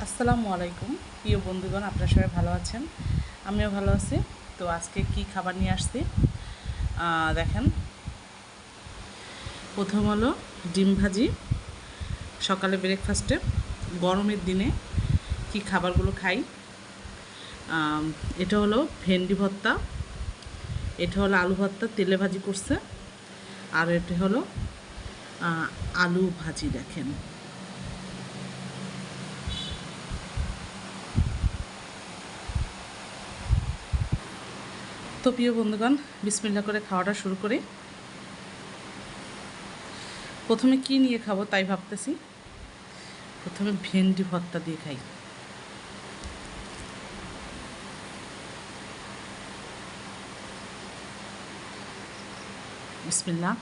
আসসালামু আলাইকুম প্রিয় বন্ধুগণ, আপনারা সবাই ভালো আছেন? আমিও ভালো আছি। তো আজকে কি খাবার নিয়ে আসছি দেখেন। প্রথম হলো ডিম ভাজি। সকালে ব্রেকফাস্টে গরমের দিনে কি খাবারগুলো খাই, এটা হলো ভেন্ডি ভর্তা, এটা হলো আলু ভর্তা তেলে ভাজি করছে, আর এটা হলো আলু ভাজি। দেখেন, তো প্রিয় বন্ধুগণ, বিসমিল্লাহ করে খাওয়াটা শুরু করি। প্রথমে কি নিয়ে খাবো তাই ভাবতেছি। প্রথমে ভেন্ডি ভর্তা দিয়ে খাই। বিসমিল্লাহ।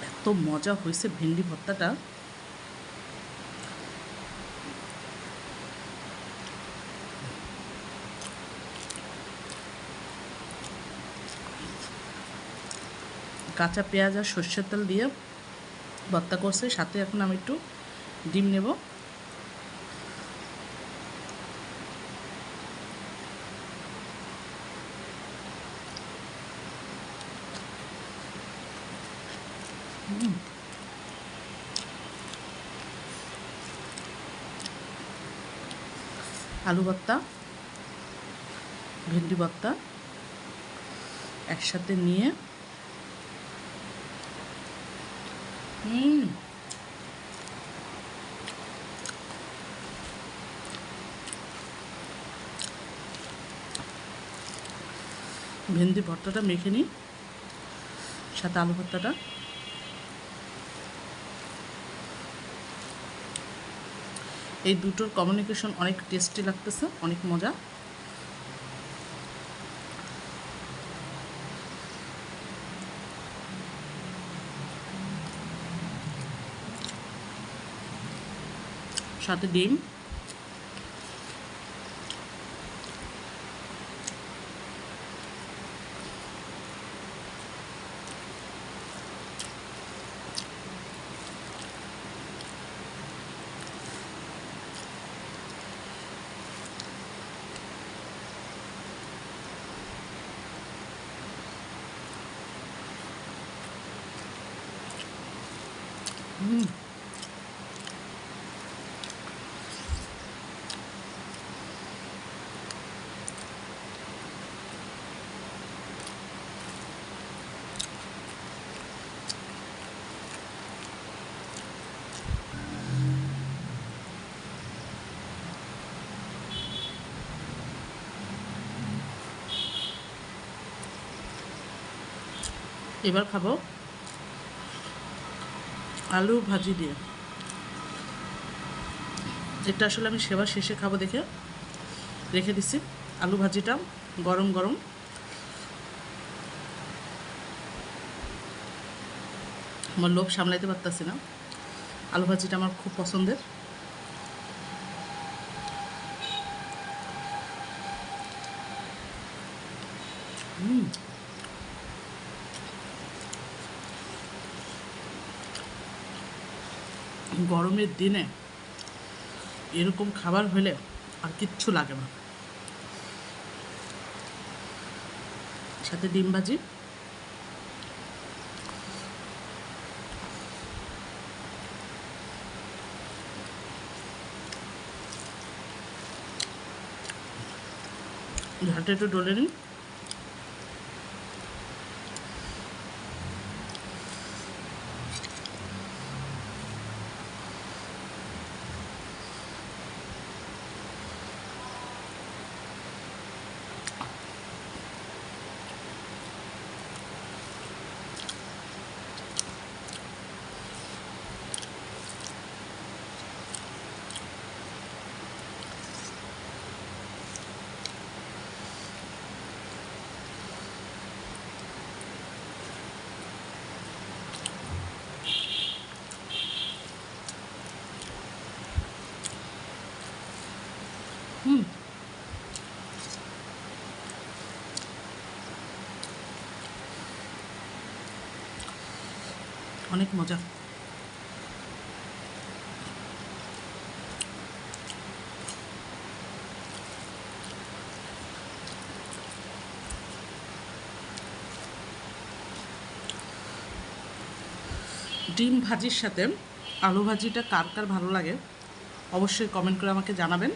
এত মজা হয়েছে ভেন্ডি ভর্তাটা। কাঁচা পেঁয়াজ আর সর্ষের তেল দিয়ে ভর্তা করছে, সাথে এখন আমি একটু ডিম নেব। আলু ভর্তা, ভেন্ডি ভর্তা একসাথে নিয়ে ভেন্ডি ভর্তাটা মেখে নিই, সাথে আলু ভর্তাটা। এই দুটোর কমিউনিকেশন অনেক টেস্টি লাগতেছে, অনেক মজা। সাথে ডিম। এবার খাবো আলু ভাজি দিয়ে। এটা আসলে আমি সেবার শেষে খাবো দেখে রেখে দিছি। আলু ভাজিটা গরম গরম, আমার লোভ সামলাইতে পারতেছি না। আলু ভাজিটা আমার খুব পছন্দের। গরমের দিনে এরকম খাবার হলে আর কিচ্ছু লাগে না। সাথে ডিম ভাজি। ঝালটা একটু ডলে নিই। অনেক মজা। ডিম ভাজির সাথে আলু ভাজিটা কার কার ভালো লাগে অবশ্যই কমেন্ট করে আমাকে জানাবেন।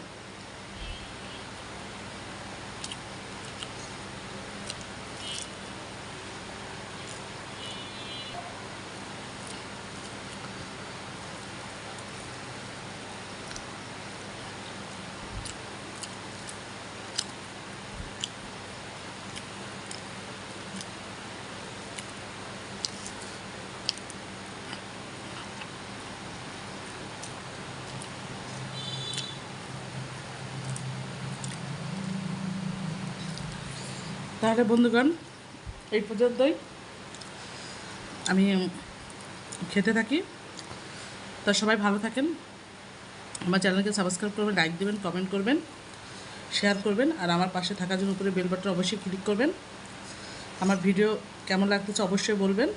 তাহলে বন্ধুগণ এই পর্যন্তই, আমি খেতে থাকি। তা সবাই ভালো থাকেন, আমার চ্যানেলকে সাবস্ক্রাইব করবেন, লাইক দেবেন, কমেন্ট করবেন, শেয়ার করবেন, আর আমার পাশে থাকার জন্য উপরে বেল বাটন অবশ্যই ক্লিক করবেন। আমার ভিডিও কেমন লাগতেছে অবশ্যই বলবেন,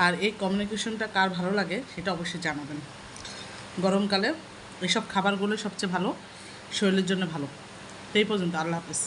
আর এই কমিউনিকেশনটা কার ভালো লাগে সেটা অবশ্যই জানাবেন। গরমকালে এইসব খাবারগুলো সবচেয়ে ভালো, শরীরের জন্য ভালো। এই পর্যন্ত, আল্লাহ হাফেজ।